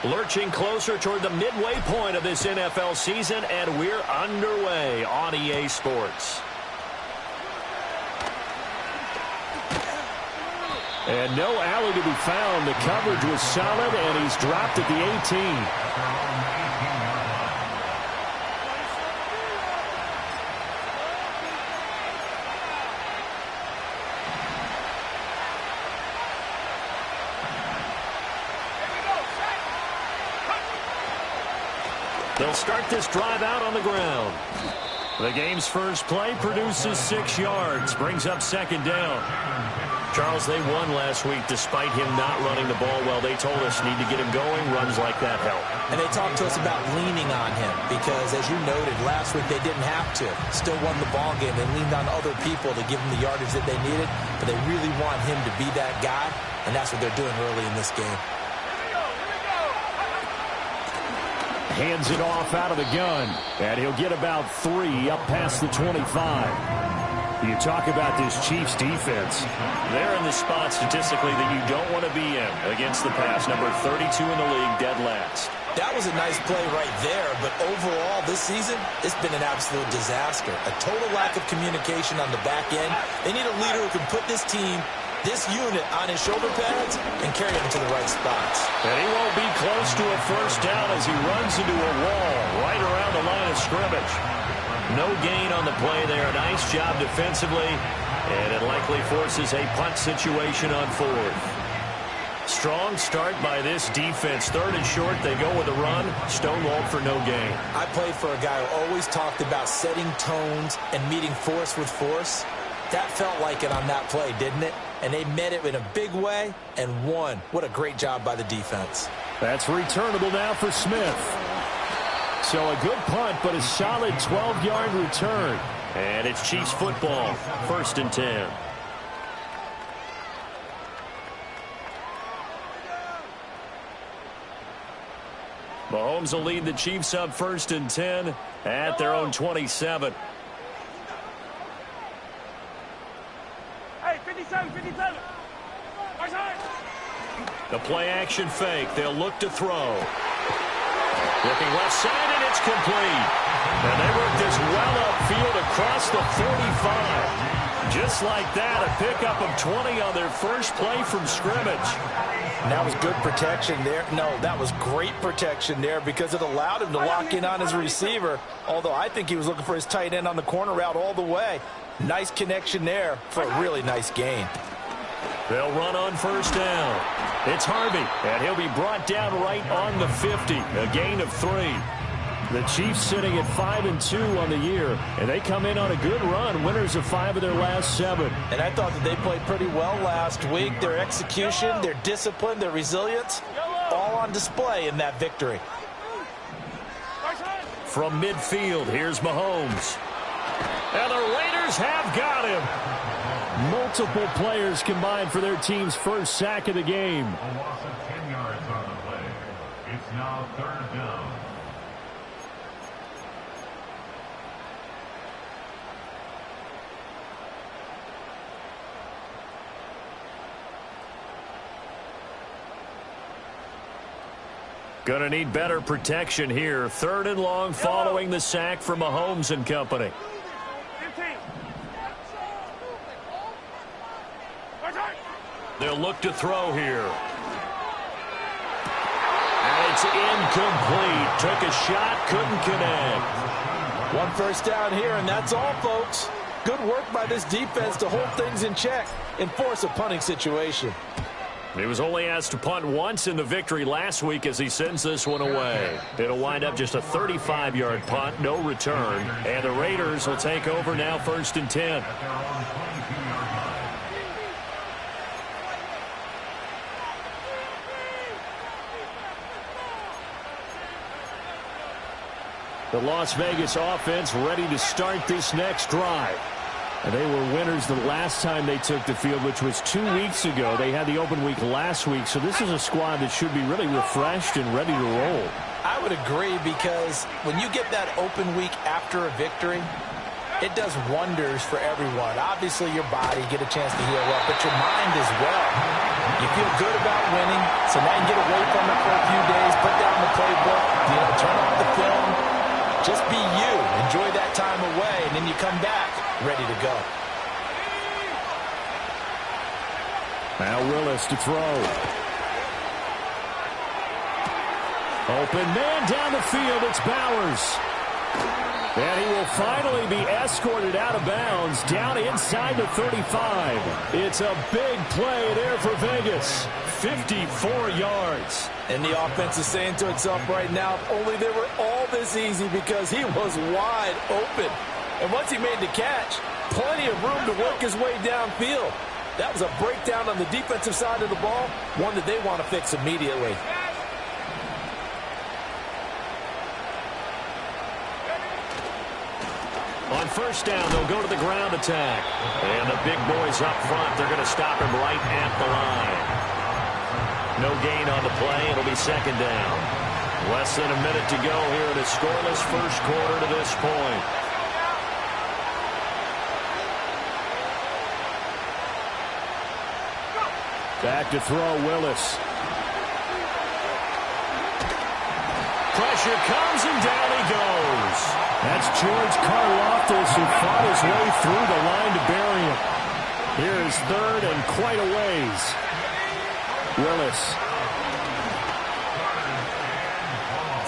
Lurching closer toward the midway point of this NFL season, and we're underway on EA Sports. And no alley to be found. The coverage was solid, and he's dropped at the 18. They'll start this drive out on the ground. The game's first play produces 6 yards, brings up second down. Charles, they won last week despite him not running the ball well. They told us need to get him going. Runs like that help. And they talked to us about leaning on him because, as you noted, last week they didn't have to. Still won the ball game. They leaned on other people to give them the yardage that they needed, but they really want him to be that guy, and that's what they're doing early in this game. Hands it off out of the gun, and he'll get about 3 up past the 25. You talk about this Chiefs defense. They're in the spot statistically that you don't want to be in against the pass. Number 32 in the league, dead last. That was a nice play right there, but overall this season, it's been an absolute disaster. A total lack of communication on the back end. They need a leader who can put this team, this unit, on his shoulder pads and carry them to the right spots. And he won't be close to a first down as he runs into a wall right around the line of scrimmage. No gain on the play there. Nice job defensively, and it likely forces a punt situation on 4th. Strong start by this defense. 3rd and short, they go with a run. Stonewalled for no gain. I played for a guy who always talked about setting tones and meeting force with force. That felt like it on that play, didn't it? And they met it in a big way and won. What a great job by the defense. That's returnable now for Smith. So a good punt, but a solid 12-yard return. And it's Chiefs football. 1st and 10. Mahomes will lead the Chiefs up 1st and 10 at their own 27. Hey, 57, 57. The play action fake. They'll look to throw. Looking left side, and it's complete. And they work this well upfield across the 45. Just like that, a pickup of 20 on their first play from scrimmage. And that was good protection there. No, that was great protection there because it allowed him to lock in on his receiver, although I think he was looking for his tight end on the corner route all the way. Nice connection there for a really nice gain. They'll run on first down. It's Harvey, and he'll be brought down right on the 50, a gain of 3. The Chiefs sitting at 5-2 on the year, and they come in on a good run, winners of 5 of their last 7. And I thought that they played pretty well last week. Their execution, their discipline, their resilience, all on display in that victory. From midfield, here's Mahomes. And the Raiders have got him. Multiple players combined for their team's first sack of the game. A loss of 10 yards on the play. It's now 3rd down. Gonna need better protection here. 3rd and long following the sack from Mahomes and company. 15. They'll look to throw here. And it's incomplete. Took a shot, couldn't connect. 1 first down here, and that's all, folks. Good work by this defense to hold things in check and force a punting situation. He was only asked to punt once in the victory last week as he sends this one away. It'll wind up just a 35-yard punt, no return. And the Raiders will take over now 1st and 10. The Las Vegas offense ready to start this next drive. And they were winners the last time they took the field, which was 2 weeks ago. They had the open week last week, so this is a squad that should be really refreshed and ready to roll. I would agree because when you get that open week after a victory, It does wonders for everyone. Obviously, your body, get a chance to heal up, but your mind as well. You feel good about winning, so now you get away from it for a few days, put down the playbook, turn off the film. Just be you. Enjoy that time away, and then you come back ready to go. Now Willis to throw. Open man down the field. It's Bowers. And he will finally be escorted out of bounds down inside the 35. It's a big play there for Vegas. 54 yards. And the offense is saying to itself right now, if only they were all this easy, because he was wide open. And once he made the catch, plenty of room to work his way downfield. That was a breakdown on the defensive side of the ball, one that they want to fix immediately. On first down, they'll go to the ground attack. And the big boys up front, they're going to stop him right at the line. No gain on the play. It'll be second down. Less than a minute to go here in a scoreless first quarter to this point. Back to throw, Willis. Pressure comes and down he goes. That's George Karlaftis, who fought his way through the line to bury him. Here is third and quite a ways. Willis.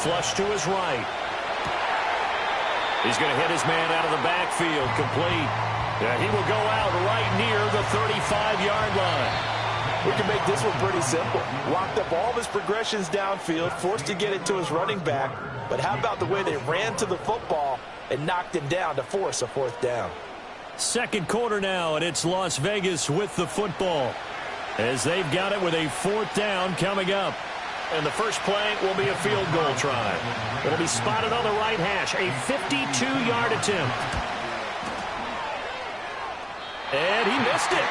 Flush to his right. He's going to hit his man out of the backfield, complete. Yeah, he will go out right near the 35-yard line. We can make this one pretty simple. Locked up all of his progressions downfield, forced to get it to his running back. But how about the way they ran to the football and knocked him down to force a fourth down? Second quarter now, and it's Las Vegas with the football, as they've got it with a fourth down coming up. And the first play will be a field goal try. It'll be spotted on the right hash, a 52-yard attempt. And he missed it.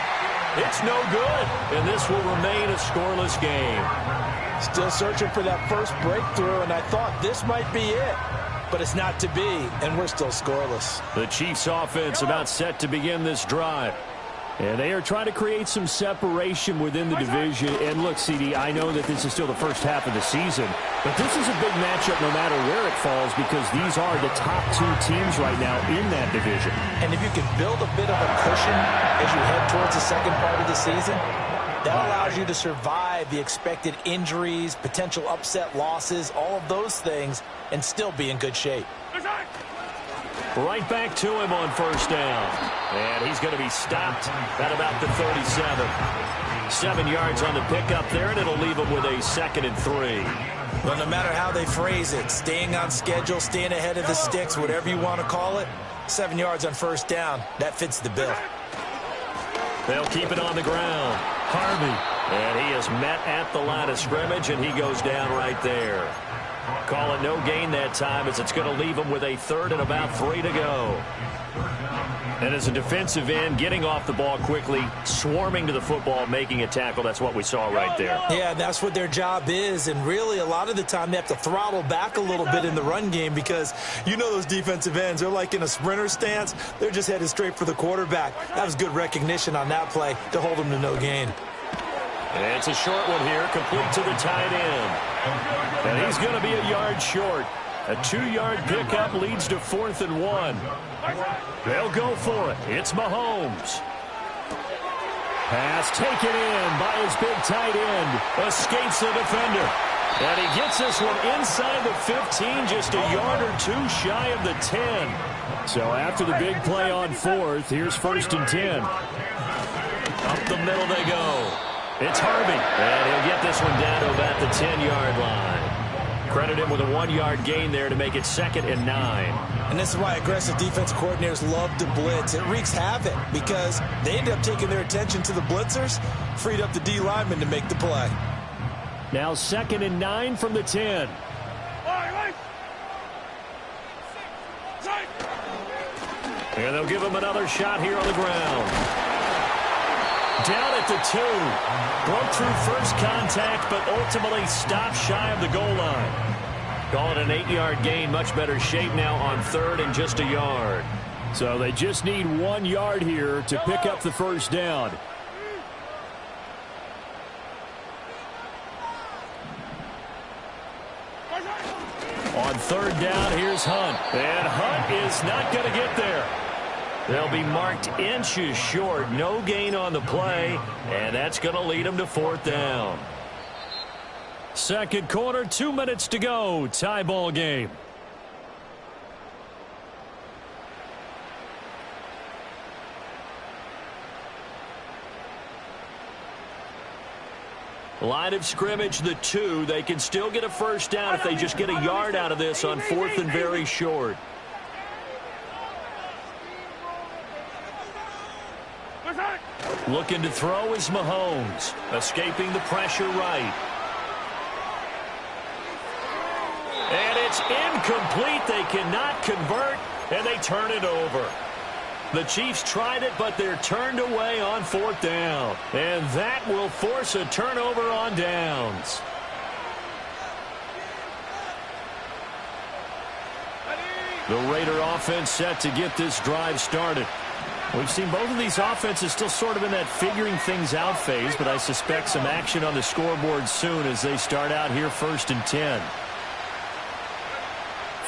It's no good, and this will remain a scoreless game. Still searching for that first breakthrough, and I thought this might be it. But it's not to be, and we're still scoreless. The Chiefs offense about set to begin this drive. And they are trying to create some separation within the division. And look, CD, I know that this is still the first half of the season, but this is a big matchup no matter where it falls, because these are the top two teams right now in that division. And if you can build a bit of a cushion as you head towards the second part of the season, that allows you to survive the expected injuries, potential upset losses, all of those things, and still be in good shape. Right back to him on first down. And he's going to be stopped at about the 37. 7 yards on the pickup there, and it'll leave him with a 2nd and 3. Well, no matter how they phrase it, staying on schedule, staying ahead of the sticks, whatever you want to call it, 7 yards on first down, that fits the bill. They'll keep it on the ground. Harvey. And he is met at the line of scrimmage, and he goes down right there. Call it no gain that time, as it's going to leave him with a 3rd and about 3 to go. And as a defensive end, getting off the ball quickly, swarming to the football, making a tackle, that's what we saw right there. Yeah, that's what their job is, and really a lot of the time they have to throttle back a little bit in the run game, because you know those defensive ends, they're like in a sprinter stance. They're just headed straight for the quarterback. That was good recognition on that play to hold them to no gain. And it's a short one here, complete to the tight end. And he's going to be a yard short. A 2-yard pickup leads to 4th and 1. They'll go for it. It's Mahomes. Pass taken in by his big tight end. Escapes the defender. And he gets this one inside the 15, just a yard or 2 shy of the 10. So after the big play on 4th, here's 1st and 10. Up the middle they go. It's Harvey. And he'll get this one down to about the 10-yard line. Credit him with a 1-yard gain there to make it 2nd and 9. And this is why aggressive defense coordinators love to blitz. It wreaks havoc because they end up taking their attention to the blitzers, freed up the D lineman to make the play. Now 2nd and 9 from the 10. And they'll give him another shot here on the ground. Down at the 2. Broke through first contact, but ultimately stopped shy of the goal line. Call it an 8-yard gain. Much better shape now on 3rd and just a yard. So they just need 1 yard here to pick up the first down. On third down, here's Hunt. And Hunt is not going to get there. They'll be marked inches short. No gain on the play, and that's going to lead them to fourth down. Second quarter, 2 minutes to go. Tie ball game. Line of scrimmage, the 2. They can still get a first down if they just get a yard out of this on fourth and very short. Looking to throw is Mahomes. Escaping the pressure right. And it's incomplete. They cannot convert, and they turn it over. The Chiefs tried it, but they're turned away on fourth down. And that will force a turnover on downs. The Raider offense set to get this drive started. We've seen both of these offenses still sort of in that figuring things out phase, but I suspect some action on the scoreboard soon as they start out here first and 10.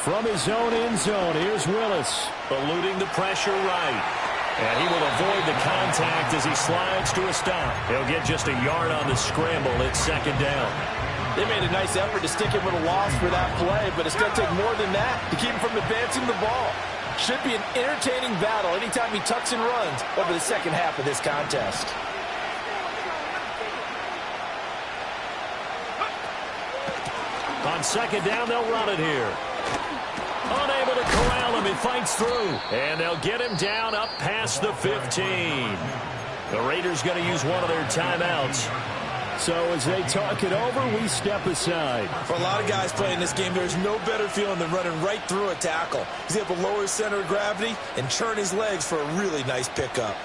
From his own end zone, here's Willis. Eluding the pressure right. And he will avoid the contact as he slides to a stop. He'll get just a yard on the scramble. It's second down. They made a nice effort to stick him with a loss for that play, but it's going to take more than that to keep him from advancing the ball. Should be an entertaining battle anytime he tucks and runs over the second half of this contest. On second down, they'll run it here. Unable to corral him, he fights through. And they'll get him down up past the 15. The Raiders going to use one of their timeouts. So as they talk it over, we step aside. For a lot of guys playing this game, there's no better feeling than running right through a tackle. He's able to lower his center of gravity and churn his legs for a really nice pickup.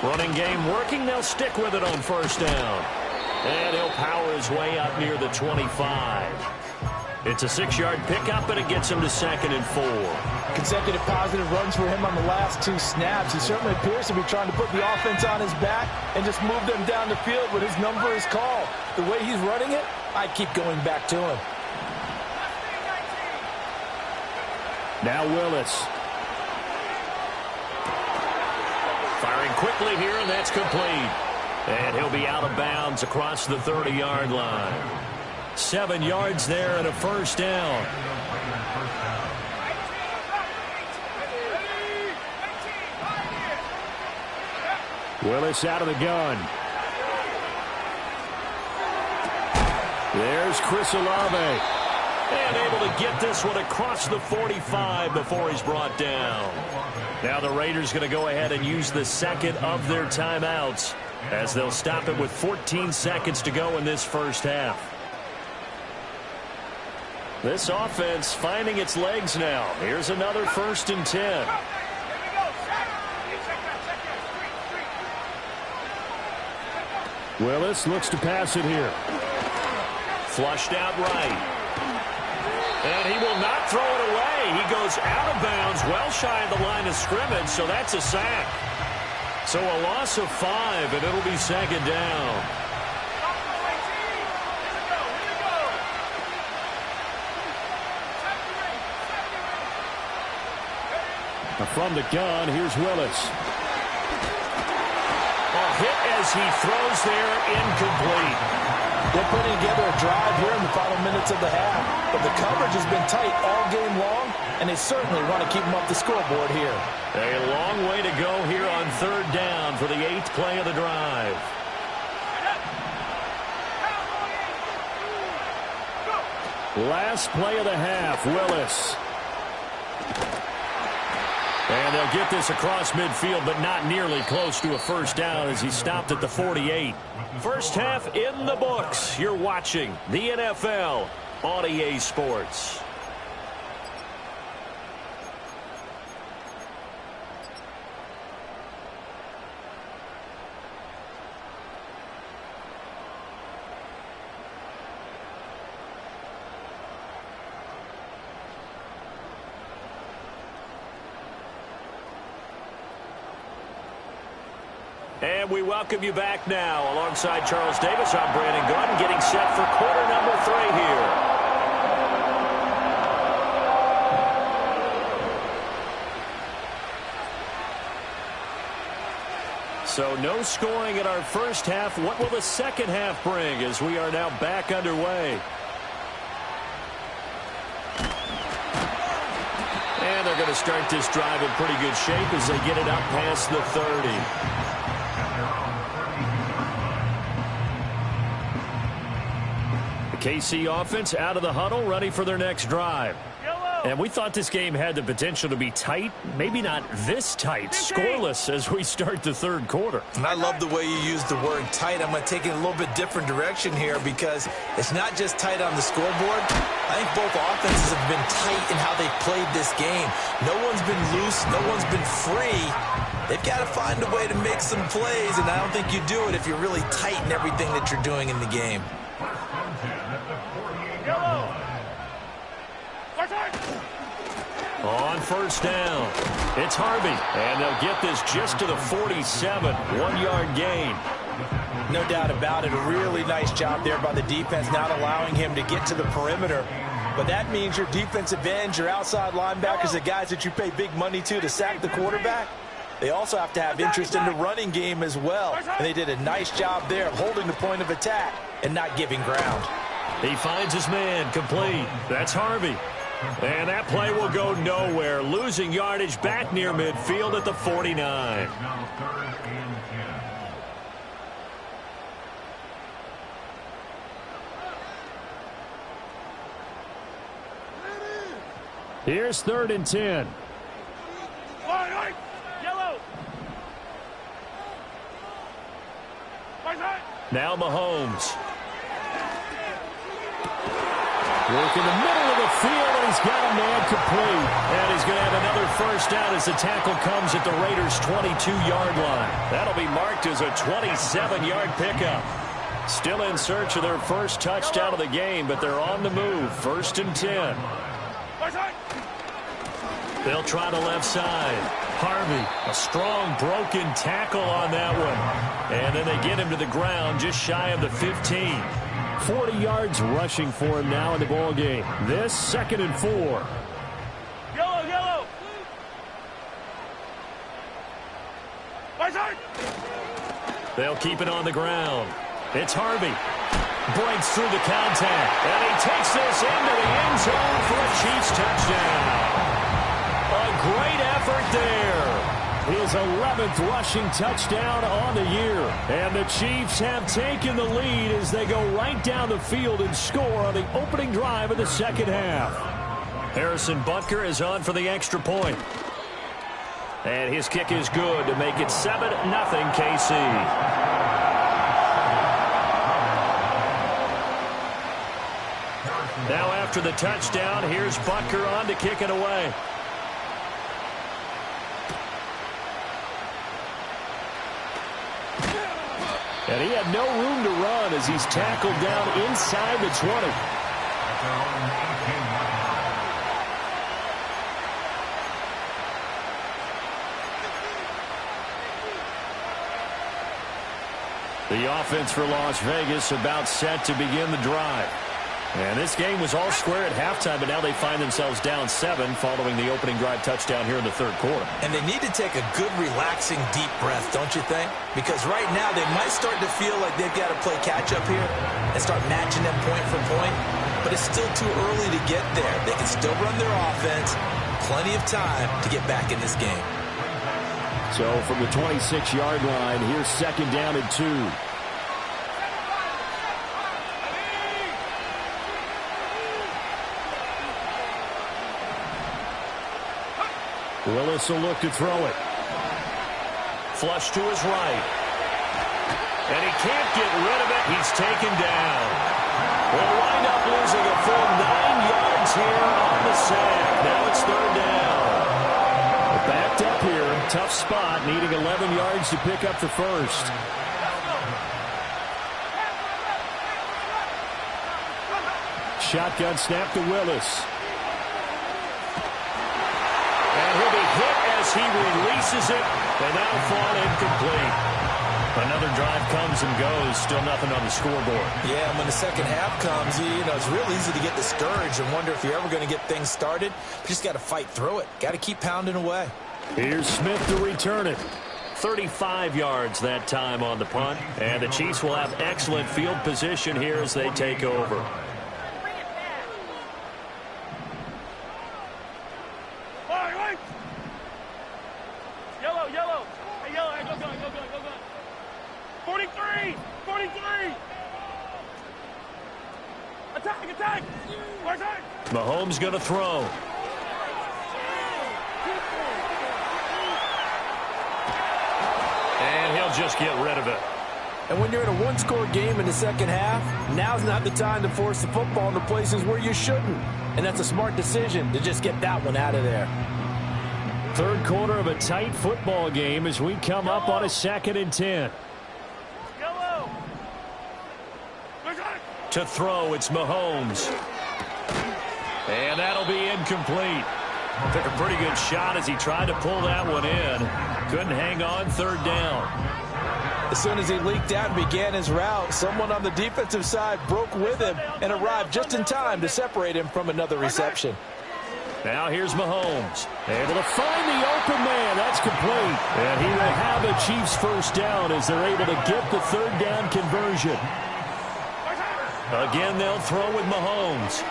Running game working. They'll stick with it on first down. And he'll power his way up near the 25. It's a 6-yard pickup, and it gets him to second and 4. Consecutive positive runs for him on the last 2 snaps. He certainly appears to be trying to put the offense on his back and just move them down the field when his number is called. The way he's running it, I keep going back to him. Now Willis. Firing quickly here, and that's complete. And he'll be out of bounds across the 30-yard line. 7 yards there and a first down. Willis out of the gun. There's Chris Olave. And able to get this one across the 45 before he's brought down. Now the Raiders going to go ahead and use the second of their timeouts as they'll stop it with 14 seconds to go in this first half. This offense finding its legs now. Here's another first and 10. Willis looks to pass it here. Flushed out right. And he will not throw it away. He goes out of bounds, well shy of the line of scrimmage, so that's a sack. So a loss of 5, and it'll be second down. From the gun, here's Willis. A hit as he throws there, incomplete. They're putting together a drive here in the final minutes of the half, but the coverage has been tight all game long, and they certainly want to keep them up the scoreboard here. A long way to go here on third down for the 8th play of the drive. Last play of the half, Willis. And they'll get this across midfield, but not nearly close to a first down as he stopped at the 48. First half in the books. You're watching the NFL on EA Sports. And we welcome you back now. Alongside Charles Davis, I'm Brandon Gordon, getting set for quarter number 3 here. So no scoring in our first half. What will the second half bring as we are now back underway? And they're going to start this drive in pretty good shape as they get it up past the 30. The KC offense out of the huddle, ready for their next drive. And we thought this game had the potential to be tight, maybe not this tight, scoreless as we start the third quarter. And I love the way you use the word tight. I'm going to take it a little bit different direction here because it's not just tight on the scoreboard. I think both offenses have been tight in how they've played this game. No one's been loose. No one's been free. They've got to find a way to make some plays, and I don't think you do it if you're really tight in everything that you're doing in the game. On first down, it's Harvey, and they'll get this just to the 47, 1-yard gain. No doubt about it. A really nice job there by the defense, not allowing him to get to the perimeter. But that means your defensive ends, your outside linebackers, the guys that you pay big money to sack the quarterback, they also have to have interest in the running game as well. And they did a nice job there of holding the point of attack and not giving ground. He finds his man, complete. That's Harvey. And that play will go nowhere, losing yardage back near midfield at the 49. Now 3rd and 10. Here's 3rd and 10. Now Mahomes. Work in the middle of the field, and he's got a man complete. And he's going to have another first down as the tackle comes at the Raiders' 22-yard line. That'll be marked as a 27-yard pickup. Still in search of their first touchdown of the game, but they're on the move. 1st and 10. They'll try the left side. Harvey, a strong broken tackle on that one. And then they get him to the ground just shy of the 15. 40 yards rushing for him now in the ball game. This 2nd and 4. Yellow. They'll keep it on the ground. It's Harvey. Breaks through the contact. And he takes this into the end zone for a Chiefs touchdown. A great effort there. His 11th rushing touchdown on the year. And the Chiefs have taken the lead as they go right down the field and score on the opening drive of the second half. Harrison Butker is on for the extra point. And his kick is good to make it 7-0 KC. Now after the touchdown, here's Butker on to kick it away. And he had no room to run as he's tackled down inside the 20. At their own 18-yard line. The offense for Las Vegas about set to begin the drive. And this game was all square at halftime, but now they find themselves down 7 following the opening drive touchdown here in the third quarter. And they need to take a good, relaxing, deep breath, don't you think? Because right now they might start to feel like they've got to play catch-up here and start matching them point for point. But it's still too early to get there. They can still run their offense. Plenty of time to get back in this game. So from the 26-yard line, here's 2nd down and 2. Willis will look to throw it. Flush to his right. And he can't get rid of it. He's taken down. We'll wind up losing a full 9 yards here on the sack. Now it's 3rd down. We're backed up here. Tough spot, needing 11 yards to pick up the first. Shotgun snap to Willis. And he'll be hit as he releases it, and that'll fall incomplete. Another drive comes and goes. Still nothing on the scoreboard. Yeah, and when the second half comes, it's real easy to get discouraged and wonder if you're ever going to get things started. You just got to fight through it. Got to keep pounding away. Here's Smith to return it. 35 yards that time on the punt. And the Chiefs will have excellent field position here as they take over. Yellow. Hey, yellow. Hey, go. 43. Attack. Mahomes going to throw. And he'll just get rid of it. And when you're in a one-score game in the second half, now's not the time to force the football into places where you shouldn't. And that's a smart decision to just get that one out of there. Third quarter of a tight football game as we come up on a 2nd and 10. Yellow. To throw, it's Mahomes. And that'll be incomplete. Took a pretty good shot as he tried to pull that one in. Couldn't hang on, 3rd down. As soon as he leaked out and began his route, someone on the defensive side broke with him and arrived just in time to separate him from another reception. Now here's Mahomes. Able to find the open man. That's complete. And he will have a Chiefs first down as they're able to get the 3rd down conversion. Again, they'll throw with Mahomes.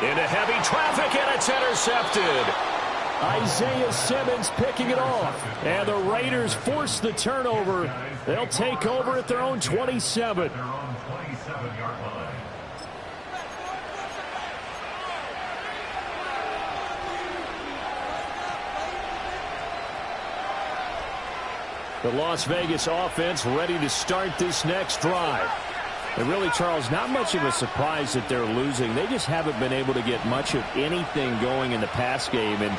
Into heavy traffic, and it's intercepted. Isaiah Simmons picking it off. And the Raiders force the turnover. They'll take over at their own 27. Their own 27-yard line. The Las Vegas offense ready to start this next drive. And really, Charles, not much of a surprise that they're losing. They just haven't been able to get much of anything going in the pass game. And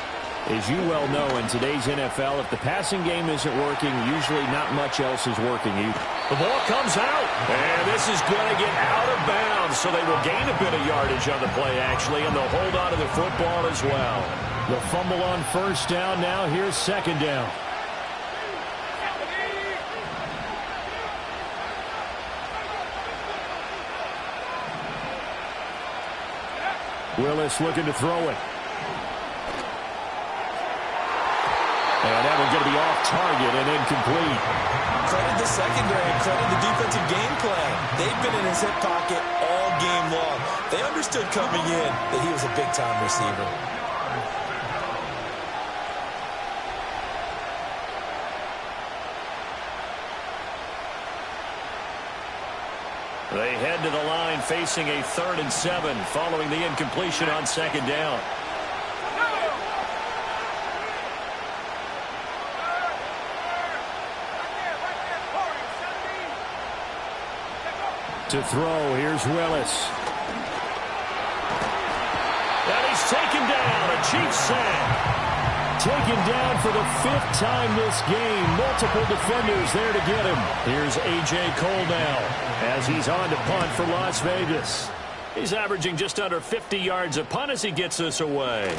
as you well know, in today's NFL, if the passing game isn't working, usually not much else is working. The ball comes out, and this is going to get out of bounds, so they will gain a bit of yardage on the play, actually, and they'll hold on to the football as well. The fumble on 1st down. Now here's 2nd down. Willis looking to throw it. And that one's going to be off target and incomplete. Credit the secondary, credit the defensive game plan. They've been in his hip pocket all game long. They understood coming in that he was a big-time receiver. They head to the line facing a 3rd and 7 following the incompletion on 2nd down. To throw, here's Willis. And he's taken down, a Chiefs sack. Taken down for the 5th time this game. Multiple defenders there to get him. Here's A.J. Cole now as he's on to punt for Las Vegas. He's averaging just under 50 yards a punt as he gets this away.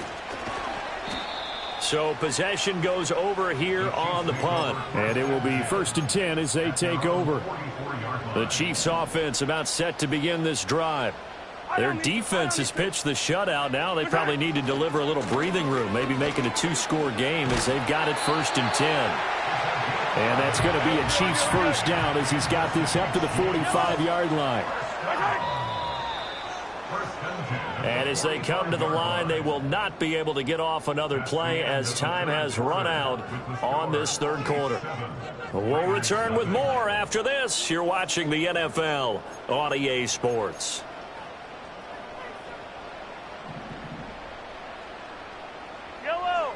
So possession goes over here on the punt. And it will be 1st and 10 as they take over. The Chiefs offense about set to begin this drive. Their defense has pitched the shutout. Now they probably need to deliver a little breathing room, maybe make it a 2-score game as they've got it 1st and 10. And that's going to be a Chiefs first down as he's got this up to the 45-yard line. And as they come to the line, they will not be able to get off another play as time has run out on this 3rd quarter. We'll return with more after this. You're watching the NFL on EA Sports. Yellow.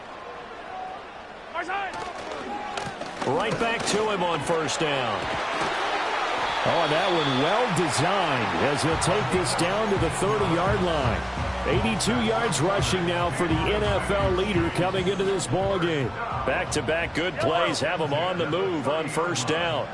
Right back to him on 1st down. Oh, that one well designed as he'll take this down to the 30-yard line. 82 yards rushing now for the NFL leader coming into this ball game. Back-to-back good plays have him on the move on 1st down.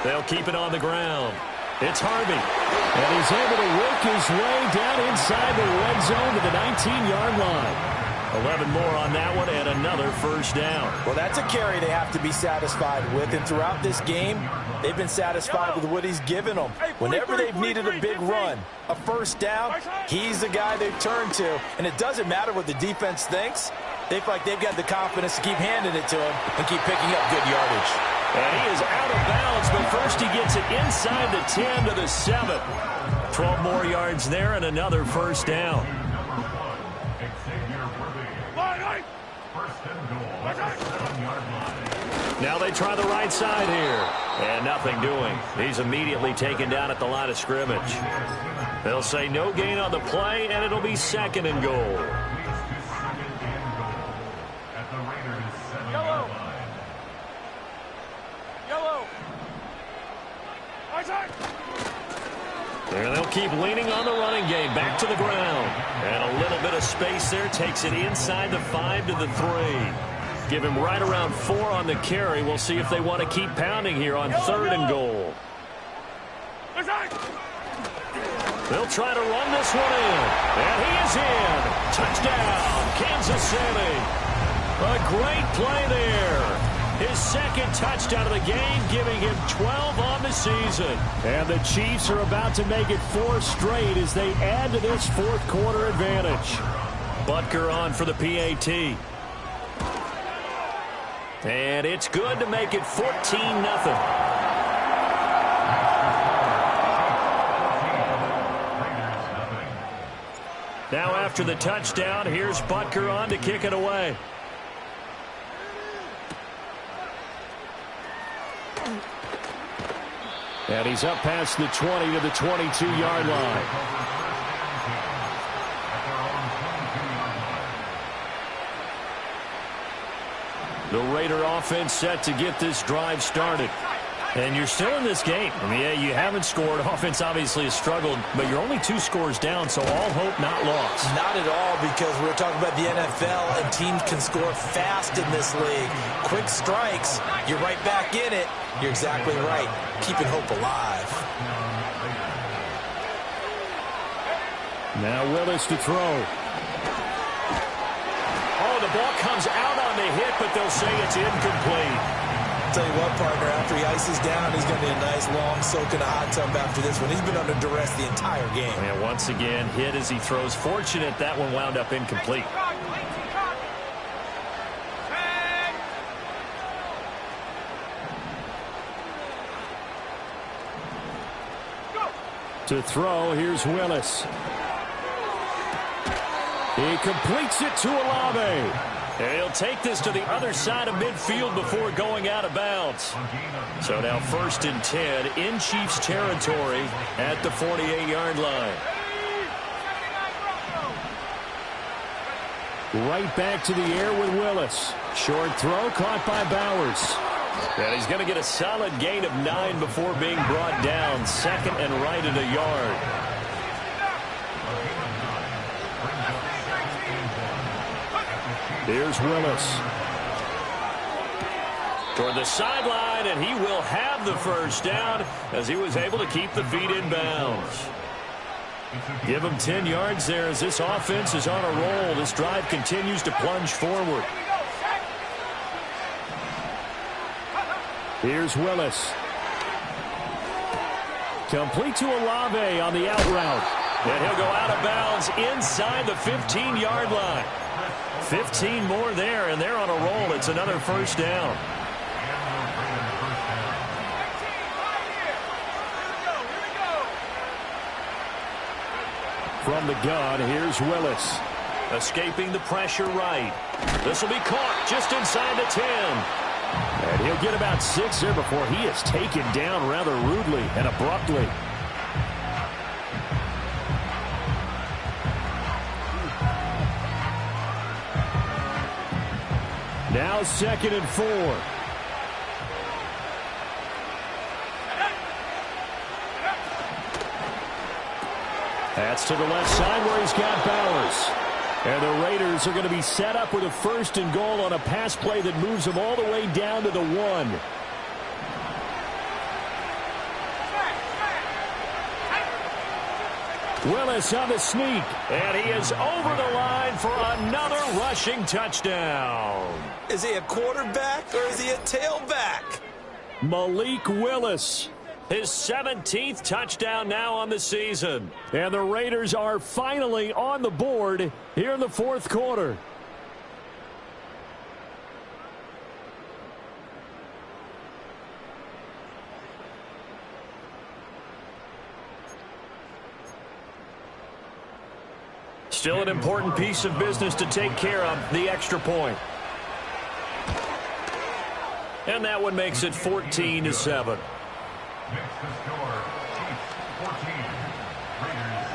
They'll keep it on the ground. It's Harvey. And he's able to work his way down inside the red zone to the 19-yard line. 11 more on that one and another first down. Well, that's a carry they have to be satisfied with. And throughout this game, they've been satisfied with what he's given them. Whenever they've needed a big run, a first down, he's the guy they've turned to. And it doesn't matter what the defense thinks. They feel like they've got the confidence to keep handing it to him and keep picking up good yardage. And he is out of bounds, but first he gets it inside the 10 to the 7. 12 more yards there and another first down. Now they try the right side here. And nothing doing. He's immediately taken down at the line of scrimmage. They'll say no gain on the play, and it'll be 2nd and goal. And they'll keep leaning on the running game. Back to the ground. And a little bit of space there. Takes it inside the 5 to the 3. Give him right around 4 on the carry. We'll see if they want to keep pounding here on 3rd and goal. They'll try to run this one in. And he is in. Touchdown, Kansas City. A great play there. His 2nd touchdown of the game, giving him 12 on the season. And the Chiefs are about to make it 4 straight as they add to this 4th quarter advantage. Butker on for the PAT. And it's good to make it 14-0. Now after the touchdown, here's Butker on to kick it away. And he's up past the 20 to the 22-yard line. The Raider offense set to get this drive started. And you're still in this game. I mean, yeah, you haven't scored. Offense obviously has struggled, but you're only 2 scores down, so all hope not lost. Not at all, because we're talking about the NFL, and teams can score fast in this league. Quick strikes, you're right back in it. You're exactly right. Keeping hope alive. Now Willis to throw. Oh, the ball comes out on the hit, but they'll say it's incomplete. Tell you what, partner, after he ices down, he's going to need a nice long soak in a hot tub after this one. He's been under duress the entire game. And once again, hit as he throws. Fortunate that one wound up incomplete. To throw, here's Willis. He completes it to Olave. And he'll take this to the other side of midfield before going out of bounds. So now 1st and 10 in Chiefs territory at the 48-yard line. Right back to the air with Willis. Short throw caught by Bowers. And he's going to get a solid gain of 9 before being brought down. 2nd and right at a yard. Here's Willis. Toward the sideline, and he will have the first down as he was able to keep the feet in bounds. Give him 10 yards there as this offense is on a roll. This drive continues to plunge forward. Here's Willis. Complete to Olave on the out route. And he'll go out of bounds inside the 15-yard line. 15 more there, and they're on a roll. It's another first down. From the gun, here's Willis. Escaping the pressure right. This will be caught just inside the 10. And he'll get about 6 here before he is taken down rather rudely and abruptly. Now 2nd and 4. That's to the left side where he's got Bowers. And the Raiders are going to be set up with a 1st and goal on a pass play that moves them all the way down to the 1. Willis on the sneak. And he is over the line for another rushing touchdown. Is he a quarterback or is he a tailback? Malik Willis. His 17th touchdown now on the season. And the Raiders are finally on the board here in the fourth quarter. Still an important piece of business to take care of, the extra point. And that one makes it 14-7. Makes the score, Chiefs 14, Raiders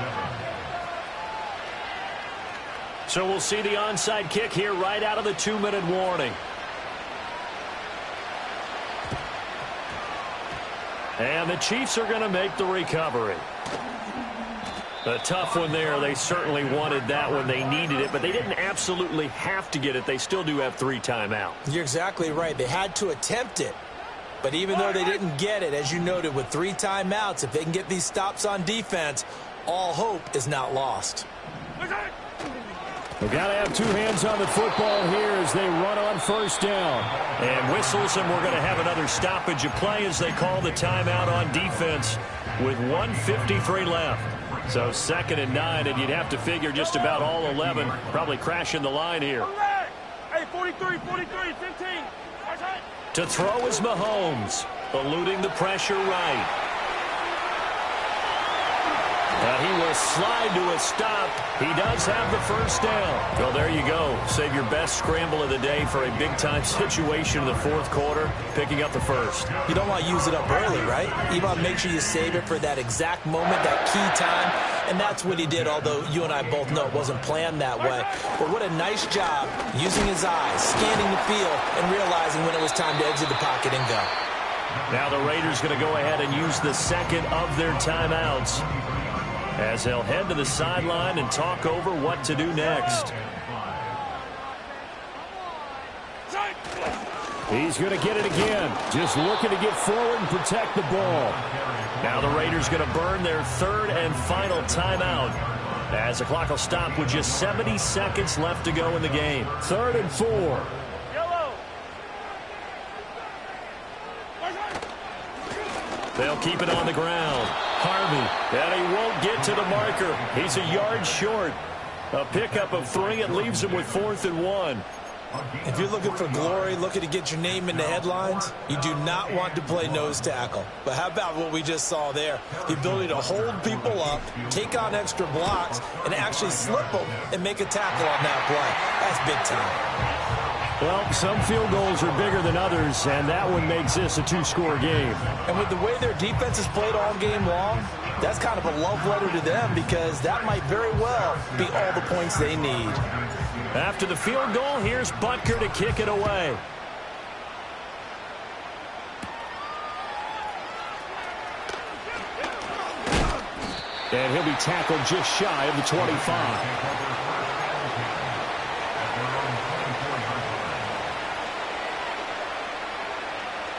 7. So we'll see the onside kick here right out of the 2-minute warning. And the Chiefs are going to make the recovery. A tough one there. They certainly wanted that one. They needed it, but they didn't absolutely have to get it. They still do have 3 timeouts. You're exactly right. They had to attempt it. But even though they didn't get it, as you noted, with 3 timeouts, if they can get these stops on defense, all hope is not lost. We've got to have 2 hands on the football here as they run on first down. And whistles, and we're going to have another stoppage of play as they call the timeout on defense with 1:53 left. So 2nd and 9, and you'd have to figure just about all 11 probably crashing the line here. Hey, 43, 15. To throw is Mahomes, eluding the pressure right. He will slide to a stop. He does have the first down. Well, there you go. Save your best scramble of the day for a big-time situation in the fourth quarter, picking up the first. You don't want to use it up early, right? You want to make sure you save it for that exact moment, that key time. And that's what he did, although you and I both know it wasn't planned that way. But what a nice job using his eyes, scanning the field, and realizing when it was time to exit the pocket and go. Now the Raiders going to go ahead and use the second of their timeouts, as they'll head to the sideline and talk over what to do next. He's going to get it again. Just looking to get forward and protect the ball. Now the Raiders going to burn their 3rd and final timeout, as the clock will stop with just 70 seconds left to go in the game. 3rd and 4. Yellow. They'll keep it on the ground. Harvey, and he won't get to the marker. He's a yard short. A pickup of 3. It leaves him with 4th and 1. If you're looking for glory, looking to get your name in the headlines, you do not want to play nose tackle. But how about what we just saw there? The ability to hold people up, take on extra blocks, and actually slip them and make a tackle on that play. That's big time. Well, some field goals are bigger than others, and that one makes this a 2-score game. And with the way their defense has played all game long, that's kind of a love letter to them, because that might very well be all the points they need. After the field goal, here's Butker to kick it away. And he'll be tackled just shy of the 25.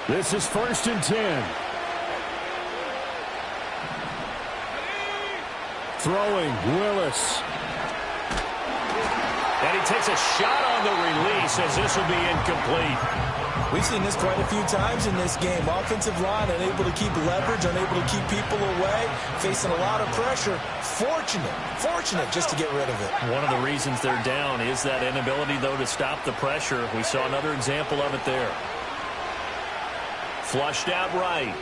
This is 1st and 10. Throwing, Willis. And he takes a shot on the release, as this will be incomplete. We've seen this quite a few times in this game. Offensive line unable to keep leverage, unable to keep people away, facing a lot of pressure. Fortunate just to get rid of it. One of the reasons they're down is that inability, though, to stop the pressure. We saw another example of it there. Flushed out right.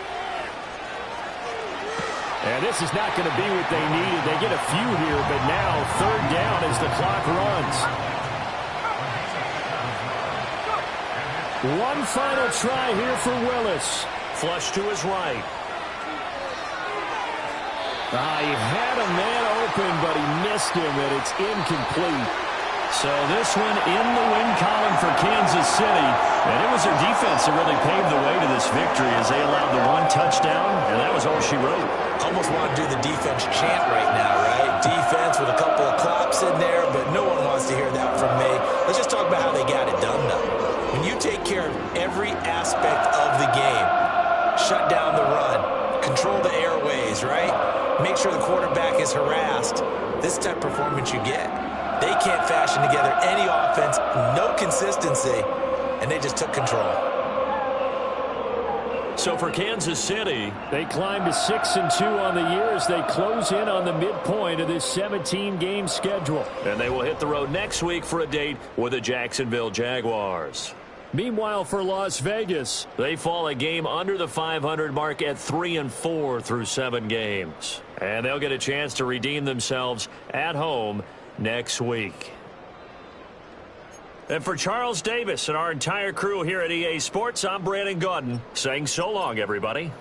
And this is not going to be what they needed. They get a few here, but now 3rd down as the clock runs. One final try here for Willis. Flush to his right. He had a man open, but he missed him, and it's incomplete. So this one in the win column for Kansas City. And it was their defense that really paved the way to this victory, as they allowed the 1 touchdown, and that was all she wrote. Almost want to do the defense chant right now, right? Defense with a couple of claps in there, but no one wants to hear that from me. Let's just talk about how they got it done, though. When you take care of every aspect of the game, shut down the run, control the airways, right? Make sure the quarterback is harassed. This type of performance you get. They can't fashion together any offense, no consistency, and they just took control. So for Kansas City, they climb to 6-2 on the year as they close in on the midpoint of this 17-game schedule. And they will hit the road next week for a date with the Jacksonville Jaguars. Meanwhile, for Las Vegas, they fall a game under the 500 mark at 3-4 through 7 games. And they'll get a chance to redeem themselves at home next week. And for Charles Davis and our entire crew here at EA Sports, I'm Brandon Gaudin saying so long, everybody.